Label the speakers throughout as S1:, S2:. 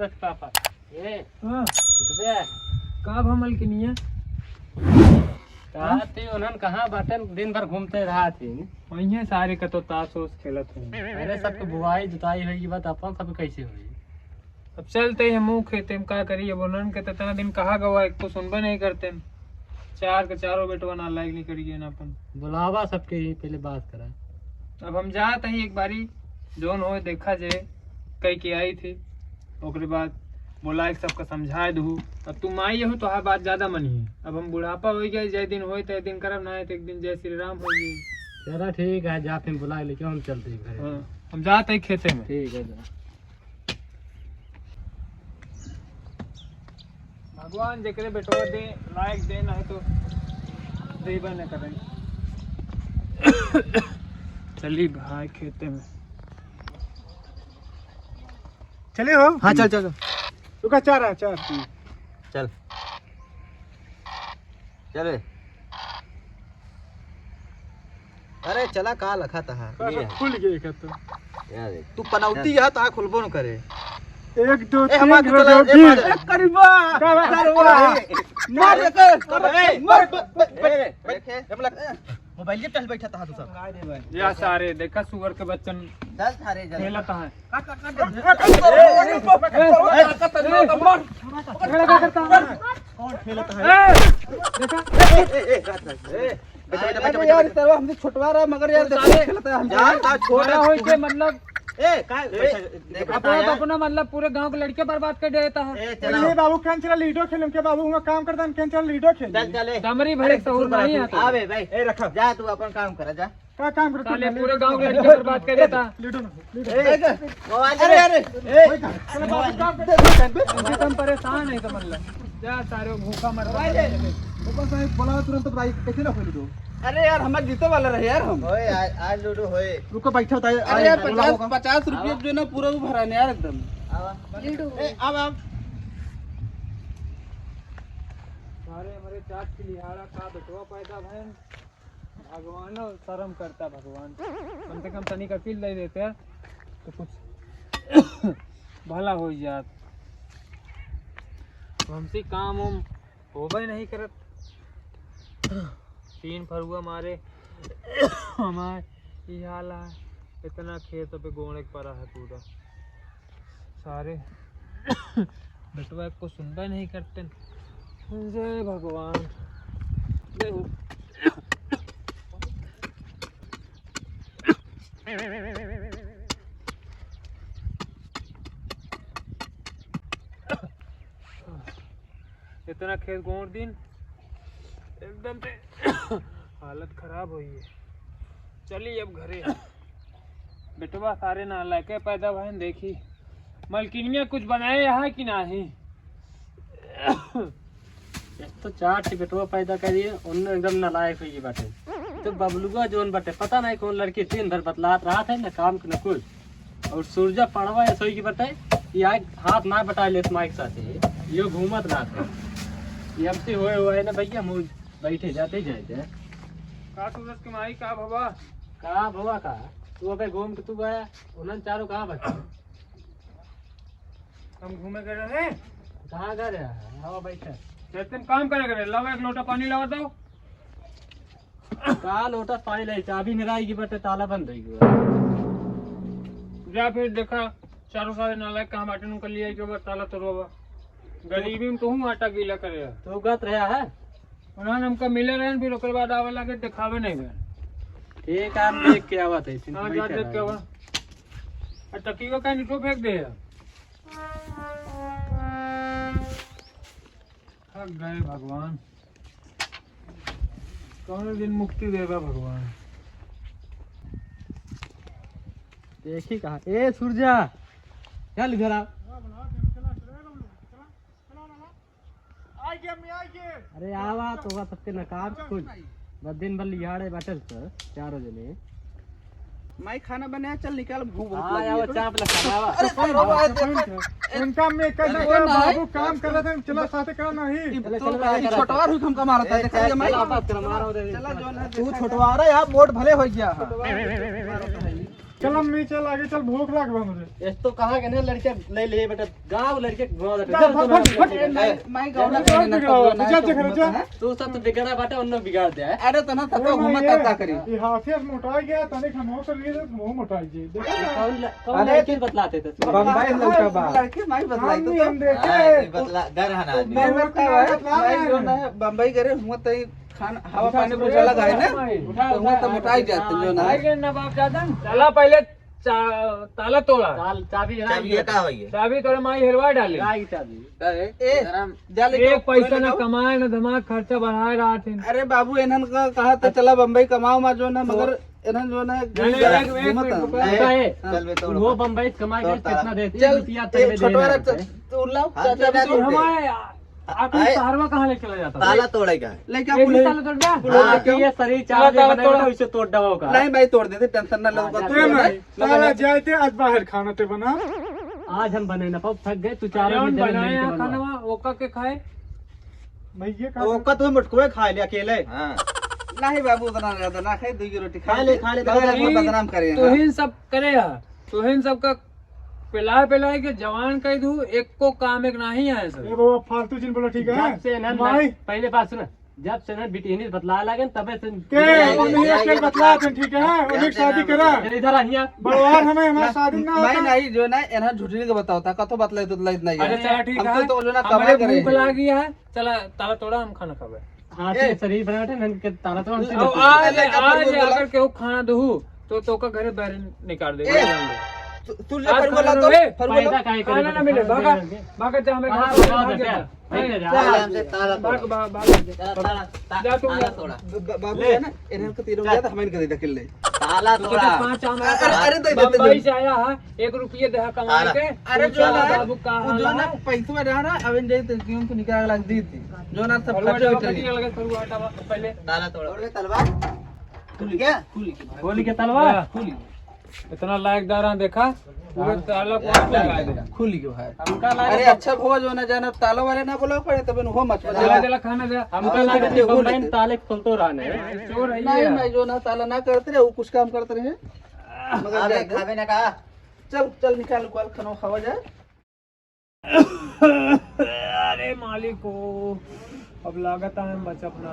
S1: पापा ए
S2: हां
S1: उठ बे
S2: का भमल के नहीं है
S1: कहा थे उन्होंने कहाँ बाटे दिन भर घूमते रहा थे
S2: वही सारे का तो ताश ओस खेलत हैं।
S1: अरे सबके बुआई जुताई हुई की बात अपन सब कैसे हुई
S2: अब चलते हैं मुँह खेते में का करिए बोलन के तना दिन कहा गवा एक तो सुनबे नहीं करते चार के चारों बेटवा ना लायक नहीं करिए ना अपन
S1: बुलावा सबके ही पहले बात करा।
S2: अब हम जाते हैं एक बारी जोन हो देखा जाए कई के आई थी ओकरे बाद बोला एक सबका समझा दू अब तुम आई हो तो हाँ बात ज्यादा मनी है। अब हम बुढ़ापा हो गए जय दिन हो तय दिन करब ना तो एक दिन जय श्री राम हो गए।
S1: चला ठीक है जा फिर बुला ले क्यों हम चलते हैं घर।
S2: हाँ, हम जाते हैं खेते में।
S1: ठीक है जा।
S2: भगवान जेकरे बेटवा दे लायक दे ना है तो देबा न करें। चली भाई खेते में
S3: चले हो।
S4: हाँ चल चल
S3: रुका चार है चार
S4: चल चले। अरे चला का लखा था
S3: खुल गए का तो
S4: यार तू पनौती है ता खुलबो न करे।
S3: एक दो
S4: ए
S3: तीन
S4: हमार
S3: रो
S4: चला
S3: जोगी।
S4: करीबा मार कर मोबाइल पे टहल बैठा था तू सब
S2: या सारे देखा सुअर के बच्चन
S4: चल थारे चल
S2: खेलता है।
S4: कौन खेलता है देखा यार तेरा हमसे छुटवा रहा मगर यार खेलता है हम यार ता
S2: छोटा होई के मतलब
S4: ए काय
S2: अपना मतलब पूरे गांव के लड़के बर्बाद कर देता है।
S3: ये बाबू कैन चला लीडो खेलम के बाबू हुआ काम करता कैन चला लीडो खेल।
S4: चल चले
S2: डमरी भरे सहूर नहीं आता।
S4: आवे भाई ए रख जा तू अपन काम कर जा
S3: का काम करता
S2: साले पूरे गांव के लड़के बर्बाद कर देता।
S3: लीडो
S4: अरे अरे
S2: हम परेशान है तो मतलब जा सारे भूखा मर
S3: ऊपर से बोला तुरंत भाई कैसे ना खोल दो।
S4: अरे यार हमारे जीते वाला रहे यार हम ओए आज लूडो होए
S3: रुको बैठा होता है।
S4: अरे यार 50 रुपये जो ना पूरा वो भराने यार एकदम लूडो अब
S2: सारे हमारे चाट की लिहाड़ा का बेटवा पैदा भैन भगवान शर्म करता भगवान कम से कम तनिक अकील दे देते तो कुछ भला हो जात। हमसे काम उम होबे नहीं करत तीन फरुआ मारे हमारे ये हाल है इतना खेत पे गोणे पड़ा है पूरा सारे बेटवा को सुनबे नहीं करते। जय भगवान इतना खेत गोड़ दिन एकदम से हालत खराब हुई है। चलिए अब घरे बेटवा सारे ना लाके पैदा भाई देखी मलकिनिया कुछ बनाए यहाँ कि नहीं।
S1: तो चार ठी बेटवा पैदा करिए उन्हें एकदम नालायक हुई बाटे तो बबलुआ जोन बाटे पता नहीं कौन लड़की दिन भर बतलात रहा था ना काम न कुछ और सूरजा पड़वा ऐसा ही की बटे ये हाथ ना बटा ले माइक साथे ये घूमत रहा था ये हमसे होए हुआ है ना भैया मुझ बैठे जाते जाते
S2: का सूरज के माई का भवा
S1: कहा भवा का तू अबे घूम के तू गया उन्होंने चारों कहाँ बचे
S2: हम घूमे कर रहे हैं
S1: कहाँ गए हवा बैठे
S2: जैसे काम करे करे लाओ एक लोटा पानी लाओ दो
S1: कहा लोटा पानी लाई चाबी मेराई की बटे ताला बंद है
S2: जा फिर देखा चारों सारे नालायक कहाँ बाटे नु कर लिया के बाद ताला तोड़वा गरीबी में तो हूँ आटा गीला करे
S1: तो गत रहा है
S2: उन्होंने हमको मिले रहे फिर ओकर बाद आवे लगे दिखावे नहीं गए।
S1: ठीक है हम देख के आवा थे
S2: हाँ जा देख के आवा तकी को कहीं नीचे फेंक दे थक गए भगवान कौन दिन मुक्ति देगा भगवान।
S1: देखी कहा ए सूरजा चल इधर आ। अरे आवा तो सबके नकार कुछ बस दिन भर लिहाड़े बैठे सर चारों जने
S4: माई खाना बनाया चल निकाल भूख बहुत
S1: हाँ
S4: लगी
S1: आवा
S4: है
S1: चाप लगा
S3: इनका मैं करना बाबू काम कर रहे थे चलो साथे करो नहीं
S4: छोटवा हुई हमका मारा था देखा माई चला जो ना तू छोटवा रहा यार मोट भले हो गया
S3: चल हम नीचे लागे, चल भूख लाग बा मुझे।
S1: इस तो कहाँ के ना लड़के ले ले बेटा, गाँव लड़के घुमा देते।
S3: जा, फट, फट, फट।
S4: माई गौना
S3: जा,
S4: करने
S3: बिगाड़,
S4: ना
S3: जा, जा, जा।
S1: तू सब तो बिगड़ा बाटे, उन लोग बिगाड़ दिया है।
S4: अरे तना तब घूमत तब का करी
S3: ये हाथिया से मोटा गया, तनिक हम कर लिए तो मुंह मोटा जी। देखा ना?
S1: कौन लड़के बतलाते थे?
S3: बम्बई लौटा बा।
S4: लड़के माई बतलाई
S3: हम
S4: तो
S3: हम देखे।
S4: मैं बता है माई जो ना बम्बई करे हुआ तई खाना हवा पानी पूछा लगा है ना तो हुआ तो मोटा ही जाते जो ना
S2: आगे नवाब जादन चला पहले ताला तोड़ा,
S1: चाबी
S2: चाबी तोड़े माई हेरवा डाले।
S4: ए जाले
S2: एक पैसा न कमाए न धमाक खर्चा बढ़ाए रहा थे।
S4: अरे बाबू इन्हन का कहा था चला बम्बई कमाओ मा जो ना मगर इन्हन जो ना
S1: वो बम्बई कमा के कितना देती है?
S4: चल
S1: रुपया तक में
S4: छोटवारा
S1: देना है।
S4: तू लाओ चाचा भी
S2: हमारे आखिर शहरवा कहाँ ले चला जाता था?
S5: ताला तोड़ेगा।
S4: लेके
S2: ऐसी
S4: पुलिस
S2: ताला तोड़ दिया?
S1: कि ये शरीर चार
S2: ताला
S1: बना
S2: तोड़ा।
S1: है, उसे तोड़ दवा का।
S4: नहीं भाई तोड़ देते टेंशन ना लो
S3: ए भाई, साला जाते आज बाहर खाना ते बना।
S1: आज हम बने ना पाप, थक गए। तू चारों
S2: कौन
S1: में दे
S2: बनाया
S1: मिल के
S2: खाना
S1: बनवा।
S2: वहाँ ओका के खाए?
S3: भाई ये का
S5: ओका तो मुटकुए खा ले अकेले। हाँ।
S4: नहीं बाबू उतना ज्यादा ना खाए 2 की रोटी
S5: खा ले, खा ले।
S4: बदनाम करे
S2: तुहिन सब करे है, तुहिन सबका पिलाए के जवान कह दू, एक को काम एक नहीं आए
S3: ए
S2: सब।
S3: बाबा फालतू जिन बोलो ठीक है।
S1: जब से ना
S3: भाई
S1: पहले बात सुन, जब से ना बिटिनी बतला लगे तबे से
S3: के उन्हें अकेले बतला थे ठीक है, उन्हें शादी करा।
S1: इधर आइया।
S3: बड़वार हमें हमारा शादी ना
S4: मैं
S3: होता।
S4: नहीं जो ना इन्हें झूठी के बताओ था कतो बतलाई तो लाइट नहीं
S2: अरे चला ठीक
S4: हमको
S2: है,
S4: तो जो ना
S2: हमारे
S4: कमाई करे
S2: भूख लगी है, चला ताला तोड़ा हम खाना खावे।
S1: हाथ से शरीर बना बैठे नन के ताला तो हमसे
S2: अब आज अगर केहू खाना दहू तो का घरे बाहर निकाल दे।
S4: तू ले
S2: आज
S4: पर बोला
S2: खाना
S4: तो
S2: रहे,
S4: पर बोला
S1: पैसा काहे करे?
S2: खाना ना मिले, भागा भागा जा हमें
S1: हाँ,
S2: घर
S1: भागा
S2: भाग
S1: बेटा।
S2: जा।
S1: भाग जा।
S5: ताला
S2: भाग
S5: तोड़ा।
S2: भाग भाग जा तुम जा।
S4: बाबू है ना इन्हें को तीरों गया था हमें कर दे ले
S5: ताला
S2: तो
S5: तोड़ा।
S2: 5 आम
S4: अरे दे
S2: बम्बई से आया है, 1 रुपये दे कमा के।
S4: अरे जो ना
S2: बाबू का
S4: जो ना पैसा रहा ना अब जे तो क्यों तो निकाल लग दी थी जो ना सब खर्च उठ
S2: पहले
S5: ताला तोड़ा। तलवार खुल गया।
S1: गोली के तलवार
S2: इतना लायकदार देखा पूरे ताला को आप लगा दे।
S4: खुली के भाई
S1: हमका
S4: अरे
S1: लागे
S4: अच्छा भो जो ना जाना ताला वाले ना बोलो पड़े तब हो मच
S2: जला जला खाना दे।
S1: हमका लागे कि बम्बई में ताले खोलतो रहने।
S2: चोर है
S4: नहीं
S2: ये।
S4: मैं जो ना ताला ना करते रहे वो कुछ काम करते रहे मगर
S5: अबे
S4: जा-
S5: खावे ना कहा।
S4: चल चल निकाल कल खाना खावा जाए
S2: अरे मालिक को अब लागत है बच अपना।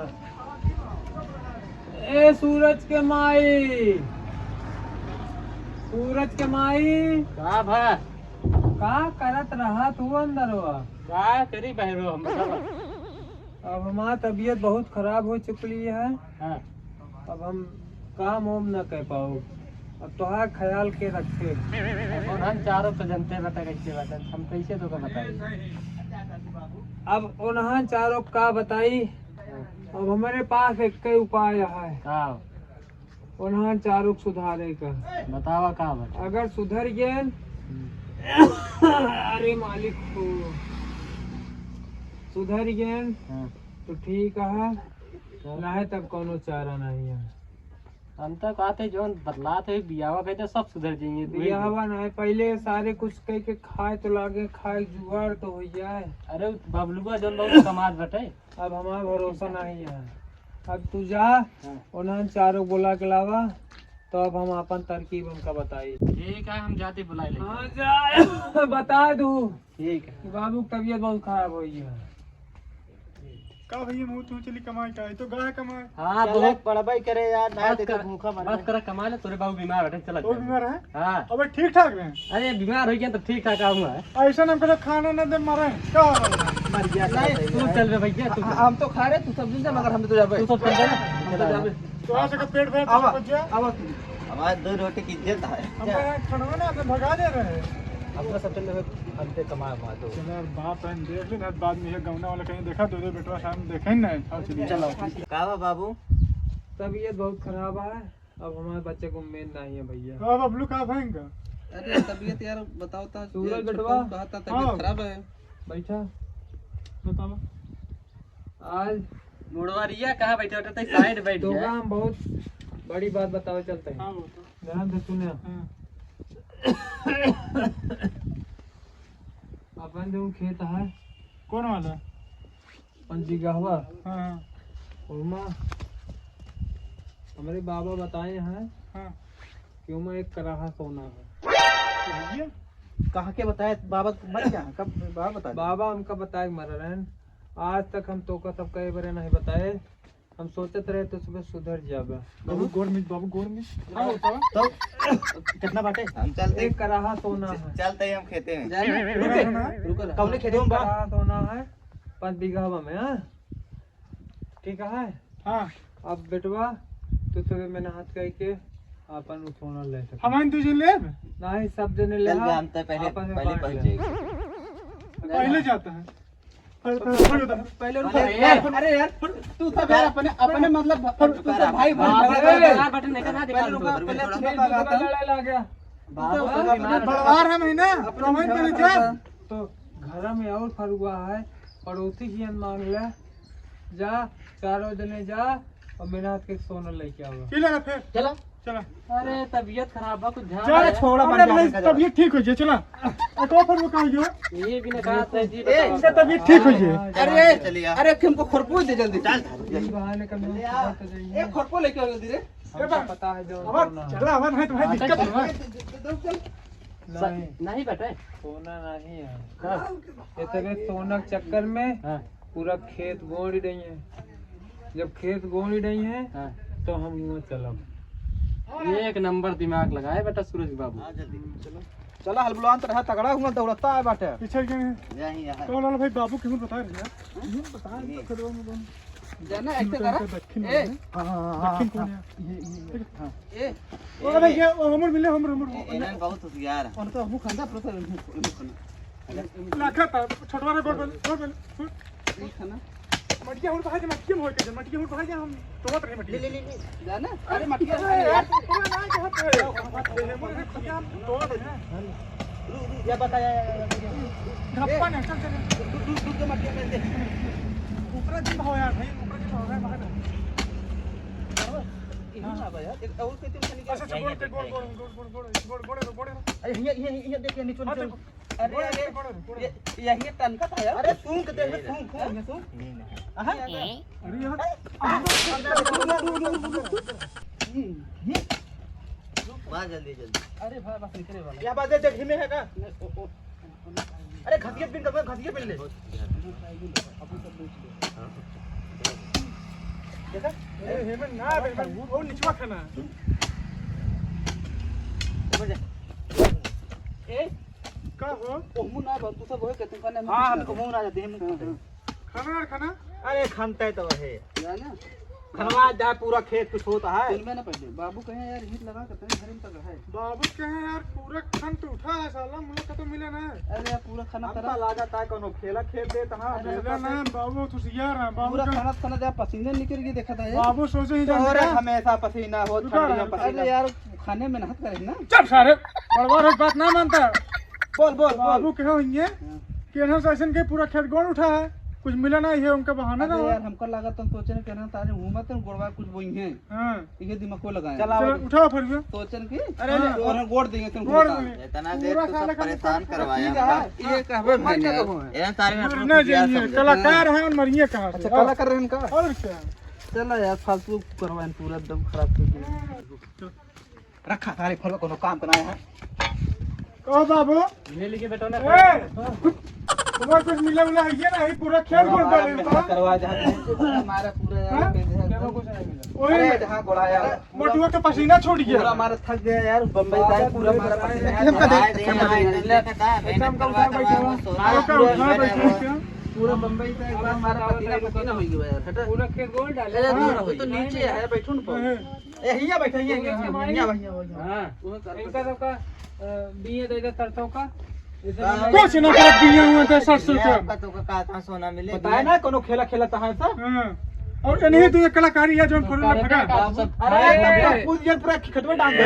S2: ए सूरज के माई, सूरज के माई
S1: का भा
S2: का करत रहा तू अंदर हुआ?
S1: का करी बहरो हम
S2: अब हमारी तबीयत बहुत खराब हो चुकी है,
S1: हां
S2: अब हम काम ओम न कर पाओ, अब तुहार ख्याल के रखे।
S1: और हम चारों तो जनते बता कैसे बता, हम कैसे तो का बताई।
S2: अब उन्हां चारों का बताई, अब हमारे पास एक ही उपाय है
S1: हां
S2: उन्हां चारों को सुधारे का।
S1: बतावा का बता।
S2: अगर सुधर गए अरे मालिक को सुधर गए
S1: हां
S2: तो ठीक है, नहीं तब कोनो चारा नहीं है।
S1: हम तक आते जोन बदलाते बियावा कहते सब सुधर जाएंगे।
S2: बियाहवा नहीं, पहले सारे कुछ कह के खाए तो लागे, खाए जुगाड़ तो हो जाए।
S1: अरे बबलुआ जोन बहुत समाज बटे।
S2: अब हमारा भरोसा नहीं है, अब तू जा उन्हें चारों बोला के लावा तो अब हम अपन तरकीब उनका बताई।
S1: ठीक है हम जाते बुला ले।
S2: हाँ जा बता दू
S1: ठीक है।
S2: कि बाबू की तबीयत बहुत खराब हुई है।
S3: का भैया मुंह तू चली कमाई का है तो गाय कमाए।
S1: हां
S5: बहुत
S1: बहुत
S5: बड़बाई करे यार। ना
S1: बस
S5: देखो
S1: कर
S5: भूखा मर
S1: बस कर कमा ले, तोरे बाबू बीमार बैठे चला।
S3: वो बीमार है।
S1: हां
S3: अबे ठीक ठाक रहे
S1: अरे बीमार हो गया तो ठीक ठाक आऊंगा।
S3: ऐसा ना करो खाना ना दे मारे क्या
S1: मर गया नहीं तू चल रे भैया तू
S4: हम तो खा रहे तू सब्जी से मगर हम तो जाबे
S1: तू सब चल जा
S4: हम तो जाबे
S3: तो ऐसे का पेट भर
S4: आवा
S3: पहुंच जा।
S4: आवा
S5: हमारे 2 रोटी की इज्जत है।
S3: हम खड़वा ना अपने भगा दे रहे हैं।
S1: अपना सब चल अंते कमा मा तो
S3: चलो यार बाप है देख ले ना बाद में ये गौना वाला कहीं देखा दो बेटवा शाम देखे ना। आओ चलिए
S1: चलो।
S5: कावा बाबू।
S2: तबीयत बहुत खराब है, अब हमारे बच्चे को उम्मीद नहीं है भैया।
S3: तो अब बबलू का भयंकर
S4: अरे तबीयत यार बताओ ता
S2: सूरज बेटवा।
S4: कहता तबीयत खराब है
S2: बैठा
S3: बताओ।
S2: आज
S1: मुड़वारिया कहाँ बैठे बैठे तक साइड बैठ
S2: दोगा
S1: गया।
S2: हम बहुत बड़ी बात बतावे चलते हैं।
S3: हाँ वो तो
S2: ध्यान से सुने।
S3: हाँ
S2: अपन जो खेत है
S3: कौन वाला?
S2: पंची गहवा
S3: हाँ
S2: उमा हमारे बाबा बताए हैं
S3: हाँ
S2: क्यों मैं एक कराहा सोना है।
S4: कहाँ के बताए बाबा मर गया कब बाबा बता
S2: बाबा हमका बताए मर रहे हैं। आज तक हम तो का सब कई बार नहीं बताए। हम सोचते रहे तो सुबह सुधर जाबे।
S3: बाबू गोड़ में हाँ बताओ
S5: तो
S4: कितना बाटे
S5: हम चलते
S2: एक कराहा सोना है।
S5: चलते ही हम खेते में।
S4: रुको कौन खेते में
S2: कराहा सोना है 5 बीघा में। हाँ ठीक है।
S3: हाँ
S2: अब बेटवा तो सुबह मैंने हाथ कह के अपन सोना ले सकते
S3: हमारे तुझे ले
S2: नहीं सब जने ले
S5: चल
S2: हाँ,
S5: हम तो पहले
S2: आपस में
S5: पहले
S2: बांट
S5: पहुंच
S2: ले।
S5: जाएंगे।
S3: पहले जाता है
S4: पहले रुको अरे यार तू सब यार अपने अपने मतलब तू सब भाई
S1: यार बटन नहीं करना दिखा
S4: पहले
S1: दो।
S4: रुको पहले
S2: फिर
S4: तुम्हें
S2: दूसरा
S4: लगाता
S2: लड़ाई ला गया।
S3: बड़वार है महीना प्रमाण पहले जा
S2: तो घर में और फरुआ है पड़ोसी की मांग ले जा 4 जने जा और मेरे हाथ के सोना लेके आओ।
S3: चला फिर
S4: चला
S3: चला
S1: अरे तबीयत खराब बा कुछ ध्यान
S3: चल
S1: दे।
S3: छोड़ा अरे तबीयत ठीक हो जाए चला एक और पर कहा गया
S1: ये भी ना कहा था जी
S3: इससे तबीयत ठीक हो जाए
S4: अरे
S5: चलिए
S4: अरे हमको खुरपू दे जल्दी चल
S2: यही बहाने का मैं तो जाइए।
S4: एक खुरपू लेके आओ जल्दी रे
S2: हमको पता है जो
S3: अब
S2: सोना है।
S3: चला अब है तुम्हें दिक्कत है
S2: नहीं
S1: नहीं बेटे
S2: सोना नहीं है। ये तबे सोना के चक्कर में
S1: हाँ
S2: पूरा खेत गोड़ ही रही है। जब खेत गोड़ ही रही है
S1: हाँ
S2: तो हम यूँ चलब।
S1: एक नंबर दिमाग लगाए बेटा सूरज बाबू।
S5: हाँ जल्दी
S4: चला हलबुलान तो रहा तगड़ा हुआ दौड़ता है बाटे
S3: पीछे के
S5: यहीं यहाँ
S3: तो लाला भाई बाबू क्यों बता रहे हैं बता
S4: जाना ऐसे करा
S3: दक्षिण
S4: ए
S3: दक्षिण कौन है
S4: ए
S3: ओ भाई ये हमर मिले हमर
S5: इन्हें बहुत होशियार है।
S4: और तो हम खांदा प्रोसेस
S3: लाखा था छोटवा रे गोड़
S4: खाना
S3: मटिया हुन भाई मटिया होय के मटिया हुन भाई हम तो रहे मटिया ले
S4: जाना अरे मटिया
S3: यार ना
S4: या बताया
S3: धप्पा नहीं चल चल
S4: दूध के मटिया में दे
S3: ऊपर दिन हो यार भाई ऊपर दिन हो गया बाहर
S4: हां भाई एक और के तुम
S3: अच्छा गोड़
S4: अरे ये देखिए नीचे अरे अरे यही टनका था यार अरे सूंघ दे सूंघ
S3: अरे
S5: वहाँ जल्दी जल्दी
S4: अरे भाई बस निकले वाला
S3: या बात है घी में है का
S4: अरे घसिया पिन कर घसिया पिन ले देखा
S3: अरे हेमन ना वो निचवा खाना
S4: ए
S3: का हो
S4: ओमु ना बन तू सब होए के तुम खाने हां हमको मुंह ना जाते हम
S3: खाना
S5: अरे खानते तो है
S4: जाना
S5: खनवा जा पूरा खेत कुछ होता है।
S4: फिल्म में ना पहले बाबू कहे यार हिट लगा के तेरे घर में तक है
S3: बाबू कहे यार पूरा खन तो उठा है साला मुझे का तो मिला ना
S4: अरे यार पूरा खाना
S5: हमका
S4: करा
S5: ला जाता है कोनो खेला खेल दे तहां
S3: मिला ना बाबू तो यार है बाबू
S4: पूरा
S3: का
S4: खाना दे पसीने निकल के देखा था यार
S3: बाबू सोचे ही
S5: और
S3: जान
S5: हमेशा पसीना हो ठंडी में पसीना।
S4: अरे यार खाने में मेहनत करे ना
S3: चुप सारे बड़वार बात ना मानता
S4: बोल बोल
S3: बाबू कहे होंगे कि इन्होंने शासन के पूरा खेत गोड़ उठा है कुछ मिला ना ये उनका बहाना ना
S4: अरे
S3: हो
S4: यार हमको लगा तुम सोचने कहना तारे मुंह में तो गोड़वा कुछ बोई है
S3: हां
S4: ये दिमाग को लगाए
S3: चलो उठाओ फिर भी
S4: सोचन की
S3: अरे
S4: और गोड़ देंगे तुम
S3: गोड़
S5: इतना देर तो सब परेशान करवाया
S4: ये कहबे मैंने
S5: ये सारे में
S3: ना जाइए कलाकार है और मरिए कहां से
S4: अच्छा कला कर रहे हैं इनका
S3: और क्या
S4: चलो यार फालतू करवाएं पूरा एकदम खराब कर दिया रखा सारे फल को काम कराया है
S3: ओ बाबू
S1: ले लीजिए बेटा ना
S3: तुम्हारे कुछ मिला मिला है ये ना पूरा खेल गोड़ डाले
S4: करवा जाते हैं हमारा पूरा यार कुछ नहीं मिला
S3: ओए
S4: अरे जहां गोड़ा यार
S3: मोटुआ का पसीना छोड़
S4: पूरा
S3: गया
S4: हमारा थक गया यार बम्बई का पूरा हमारा पूरा बम्बई का एक बार हमारा पसीना पसीना हो गया यार हटा
S2: पूरा खेत गोड़ डाले।
S4: अरे तो नीचे है बैठो ना यहीं बैठे यहीं
S1: हां
S2: इनका सबका बीए दे दे सरसों का
S3: कुछ ना कर दिया हुआ था 700 का
S5: तो का सोना मिले
S4: बताया ना कोनो खेला खेला था ऐसा
S3: हां और नहीं तो ये कलाकारी है जो फोन में फगा
S4: अरे पूछ यार पूरा खटवे डाल दे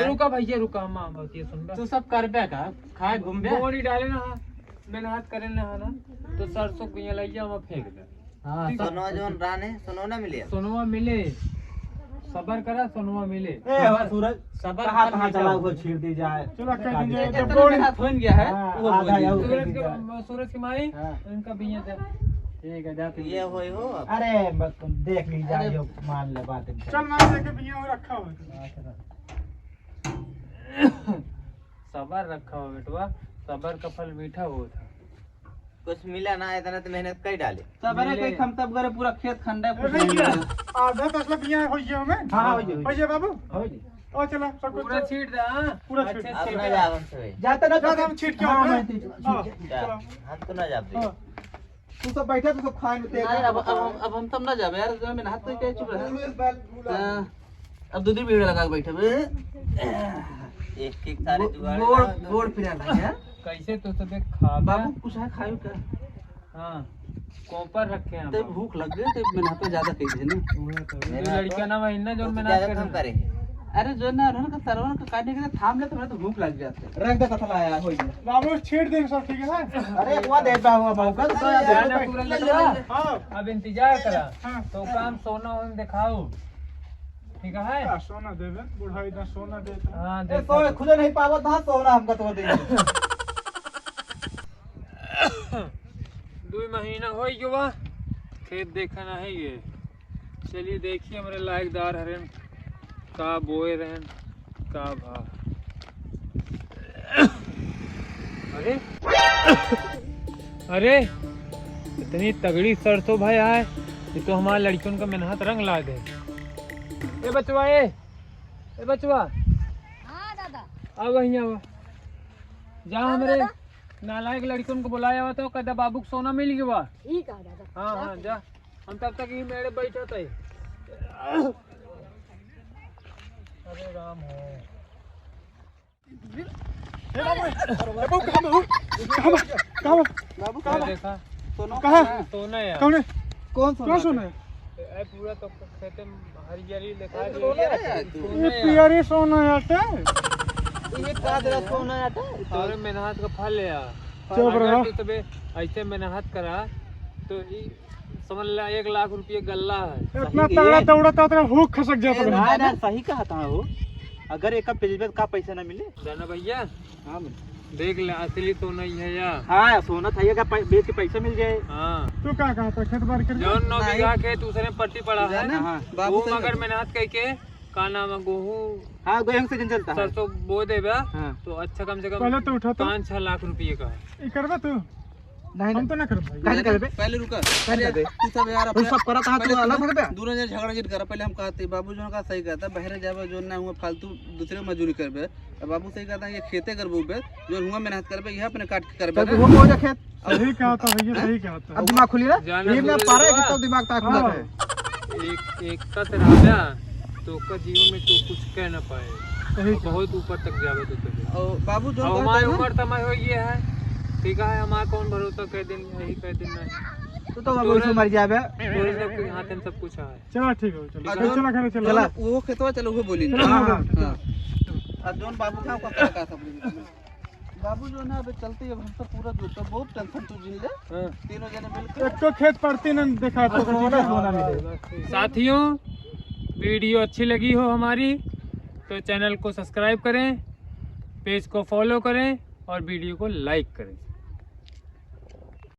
S2: रुका भैया रुका मां बात ये सुन
S1: तू सब करबे का खाए घूमबे
S2: गोड़ी डाले ना मैंने हाथ करे ना ना तो सरसों कुइया लइया में फेंक दे।
S1: हां
S5: सोनो जोन राने सोनो ना मिले
S2: सोनवा मिले सबर करा सोनवा मिले
S4: सूरज
S1: सबर
S4: कहां चला वो छीड़ दी जाए
S3: चलो कह दीजिए
S4: जब
S3: जब
S4: गोड़ हाथ होन गया है वो
S3: आधा या
S2: सूरज की माई
S1: हाँ।
S2: इनका बीए दे
S1: ठीक है जा
S5: ये होई हो
S4: अरे बस तुम देख लीजिए मान ले बात
S3: चल मार दे के बिया रखा हुआ
S2: सबर रखा हो बेटवा, सबर का फल मीठा होता।
S5: कुछ मिला ना, इतना तो मेहनत कर डाले।
S4: सबरे कई खम तब करे पूरा खेत खंडा कुछ
S3: अरे
S4: नहीं
S3: क्या
S4: मिला।
S3: आधा फसला बिया हो गया हमें।
S4: हाँ, हो गया।
S3: हो गया बाबू। और चला सब कुछ
S2: पूरा छीट दे, हाँ?
S3: पूरा
S2: अच्छे
S3: छीट।
S2: से
S5: अब
S2: छीट
S5: ना
S2: दे।
S5: जाब हमसे भाई।
S4: जाते ना
S3: ज्यादा हम छीट के
S4: हाँ,
S3: आते
S4: मैं
S3: हैं।
S4: छीट-
S3: हाँ,
S4: छीट के-
S3: चलो।
S5: हम तो ना जाब
S3: हाँ।
S4: तू सब बैठे तो सब खाए में तेल अब हम सब ना जाबे यार, जो मैंने हाथ तो के चुप रहा। अब दूसरी वीडियो लगा के बैठे बे।
S5: एक एक सारे जुगाड़
S4: बोर्ड फिरा लगा यार।
S2: कैसे तो सबे खा
S4: बाबू कुछ है खायो का?
S2: हाँ, कोपर रखे हैं
S4: ते भूख लग गई ते मैंने हाथ ज्यादा कही थी ना।
S2: ये लड़कियां ना वही ना जो
S5: तो
S2: मेहनत
S5: ज्यादा हम
S2: कर
S5: करेंगे।
S4: अरे जो ना उन्होंने का सरवन का काटने के लिए थाम ले तो मेरे तो भूख लग जाती है। रंग का कथला आया हो गया।
S3: बाबू छीट देंगे सब ठीक है।
S4: अरे एक बार दे बाबू बाबू का तो
S2: जाना पूरा लड़का।
S3: हाँ।
S2: अब इंतजार करा
S3: हाँ।
S2: तो काम सोना वोना दिखाओ, ठीक है?
S3: क्या सोना देवे बुढ़ा इतना सोना देता।
S2: हाँ
S4: ए
S2: देखो।
S4: तो खुद नहीं पावत था तो ना हमका तो देंगे।
S2: 2 महीना हो गया खेत देखना है ये। चलिए देखिए हमारे लायकदार हरन का बोए रहन का भा। अरे अरे इतनी तगड़ी सरसों भाई आए, ये तो हमारे लड़कियों का मेहनत रंग ला दे। ए बचवा, ए बचवा,
S6: हाँ दादा।
S2: अब वहीं आवा जा, हमारे नालायक लड़कियों को बुलाया हुआ तो कहता बाबू को सोना मिल गया।
S6: ठीक है दादा।
S2: हाँ हाँ जा, हम तब तक ही मेरे बैठा थे। अरे राम हो।
S3: ए बाबू कहाँ बाबू
S2: क्या देखा?
S3: कहाँ
S2: सोना यार।
S3: कौन है
S4: कौन
S3: कौन सोना है?
S2: ए, पूरा तो खेते में हरियाली दिखा दी।
S3: ये पियरी सोना है
S4: ये का दे सोना आटा।
S2: तोरे मेहनत का फल है यार।
S3: चुप रहो।
S2: अगर तू तबे ऐसे मेहनत करा तो समझ ला 1 लाख रुपये गल्ला है।
S3: इतना तगड़ा दौड़ता तेरा हुक खसक जाता है।
S4: हाँ यार सही कहा था वो। अगर एक पेज का पैसा ना मिले।
S2: जाना भैया,
S4: हाँ
S2: देख ले असली तो नहीं है यार।
S4: हाँ सोना था का बेच के पैसा मिल जाए।
S2: हाँ,
S3: तू क्या कहा था खेत बार कर
S2: जौन 9 बीघा खेत दूसरे पट्टी पड़ा है।
S4: हाँ बाबू
S2: वो मगर मेहनत करके का नाम है गेहूँ
S4: हाँ गेहूं से जन चलता है।
S2: सरसों बो देबा
S4: हाँ।
S2: तो अच्छा कम से कम
S3: पहले तो उठा तो
S2: 5-6 लाख रुपये का है।
S3: ये करवा तू
S4: नहीं
S3: हम तो ना कर भाई।
S4: पहले कर पहले रुका पहले तू सब यार अपने सब करा था तू अलग हो गया दूर जन झगड़ा जित कर। पहले हम कहते बाबू जो का सही कहता बहरे जाबे जो ना हुआ फालतू दूसरे मजदूरी करबे। अब बाबू सही कहता ये खेते करबो बे जो हुआ मेहनत करबे यह अपने काट के करबे। वो हो जा खेत
S3: सही कहा था भैया सही कहा था।
S4: अब दिमाग खुली ना
S2: जाना
S4: ये ना
S2: दूर
S4: पारा
S2: हुआ।
S4: कि तब दिमाग ता खुला है।
S2: एक तत राजा तो का जीवन में तो कुछ कह ना पाए,
S3: सही
S2: बहुत ऊपर तक जावे तो तबे।
S4: और बाबू जो
S2: अब हमारी उम्र समय हो गई है, ठीक है? हमारा कौन भरोसा कह दिन यही कह दिन नहीं।
S4: तो बाबू से मर जाबे।
S2: तोरे सब के हाथ में सब कुछ है।
S3: चला ठीक है चलो चला खाने चला।
S4: चला वो खेतवा चलो वो बोली।
S3: चलो,
S4: हां
S3: हाँ,
S4: हां अब जोन बाबू का का सब बाबू जो ना अब चलते अब हम तो पूरा तो बहुत टेंशन तू जिन ले।
S2: हाँ।
S4: तीनों जने मिलकर
S3: एक तो खेत पड़ती न देखा तो सोना मिले।
S2: साथियों, वीडियो अच्छी लगी हो हमारी तो चैनल को सब्सक्राइब करें, पेज को फॉलो करें और वीडियो को लाइक करें।